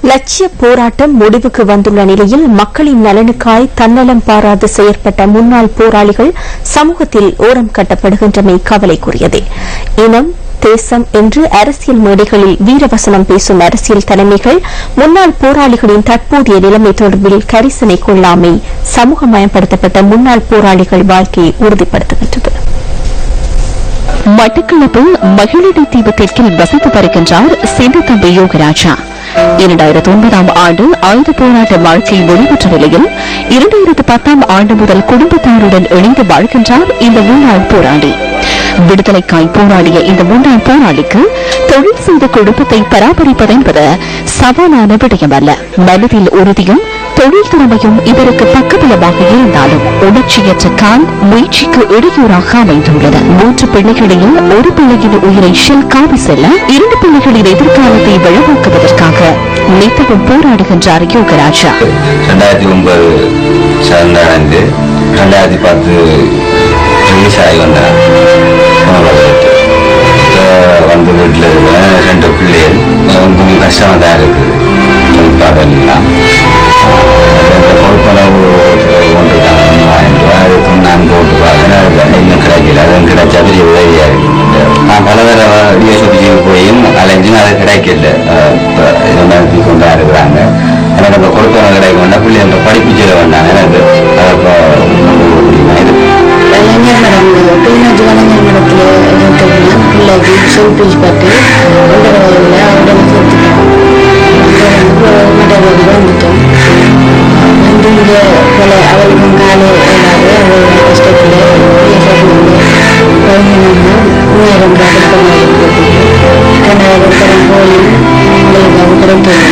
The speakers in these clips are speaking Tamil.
லட்சிய போராட்டம் முடிவுக்கு வந்துள்ள நிலையில் மக்களின் நலனுக்காய் தன்னலம் பாராது செயற்பட்ட முன்னாள் போராளிகள் சமூகத்தில் ஓரம் கட்டப்படுகின்றமை கவலைக்குரியது. இனம் தேசம் என்று அரசியல் மேடைகளில் வீரவசனம் பேசும் அரசியல் தலைமைகள் முன்னாள் போராளிகளின் தற்போதைய நிலைமை தொடர்பில் கரிசனை கொள்ளாமை சமூகமயப்படுத்தப்பட்ட முன்னாள் போராளிகள் வாழ்க்கையை உறுதிப்படுத்துகின்றது. மட்டக்களப்பு மகிழடி தீவு தெற்கில் வசித்து வருகின்றார் சின்னத்தம்பி யோகராஜா. 2009ஆம் ஆண்டு ஆயுத போராட்ட வாழ்க்கை முடிவுற்ற நிலையில் 2010ஆம் ஆண்டு முதல் குடும்பத்தாருடன் இணைந்து வாழ்கின்றார் இந்த முன்னாள் போராளி. விடுதலைக்காய் போராடிய இந்த முன்னாள் போராளிக்கு தொழில் செய்த குடும்பத்தை பராமரிப்பதென்பது சவாலான விடயமல்ல. மனதில் உறுதியும் தொழில் திறமையும் இவருக்கு பக்கபலமாக இருந்தாலும் உணர்ச்சியற்ற கால் முயற்சிக்கு இடையூறாக அமைந்துள்ளது. 3 பிள்ளைகளையும் ஒரு பிள்ளையின் உயிரை ஷெல் காவி செல்ல 2 பிள்ளைகளின் எதிர்காலத்தை வளமாக்குவதற்காக நித்தமும் போராடுகின்றார் யோகராஜா. 2009 சார்ந்த 2010 ரிலீஸ் ஆகி வந்து வீட்டில் இருக்கிற 2 பிள்ளைகள் கொஞ்சம் கஷ்டமாக தான் இருக்குது. பாடலாம் பொறுப்பளவு கொண்டிருக்காங்க 3000 ரூபாய். அதுக்கு நான் போட்டு பார்க்கறேன், இன்னும் கிடைக்கல. அதுவும் கிடைச்சா பெரிய உதவியாக இருக்குது. நான் பல தடவை டிஎஸ்ஓபிக்கு போயும் அலைஞ்சும் அது கிடைக்கல. நடத்தி கொண்டா இருக்கிறாங்க. எனக்கு அந்த கொடுப்பனம் கிடைக்கும்னா பிள்ளைங்க படிப்பு செய்ய வேண்டாம். எனக்கு அதை இளைஞர் மடங்கு கிளிநொச்சி இளைஞர் மடத்தில் பிள்ளைக்கு ஷெல்பிஷ் பட்டு உடலில் உடனே சேர்த்துக்கிறோம். மட்டக்களப்பு வந்துட்டோம். வந்து இங்கே பல அவளுக்கும் காலை ஏதாவது அவளோட கஷ்டத்தில் பதினொன்று 3000 ரூபாய் போட்டு 2000 போய் உங்களுக்கு கிடைக்கும்.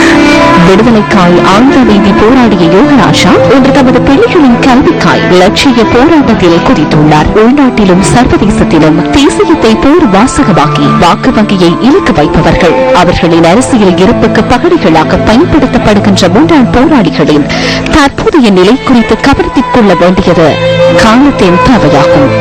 விடுதலைக்காய் ஆயுத நீதி போராடிய யோகராஜா இன்று தமது பிள்ளைகளின் கல்விக்காய் லட்சிய போராட்டத்தில் குதித்துள்ளார். உள்நாட்டிலும் சர்வதேசத்திலும் தேசியத்தை போர் வாசகமாக்கி வாக்கு வங்கியை இலக்கு வைப்பவர்கள் அவர்களின் அரசியல் இருப்புக்கு பகடிகளாக பயன்படுத்தப்படுகின்ற முன்னாள் போராளிகளின் தற்போதைய நிலை குறித்து கவனத்தில் கொள்ள வேண்டியது காலத்தின் தேவையாகும்.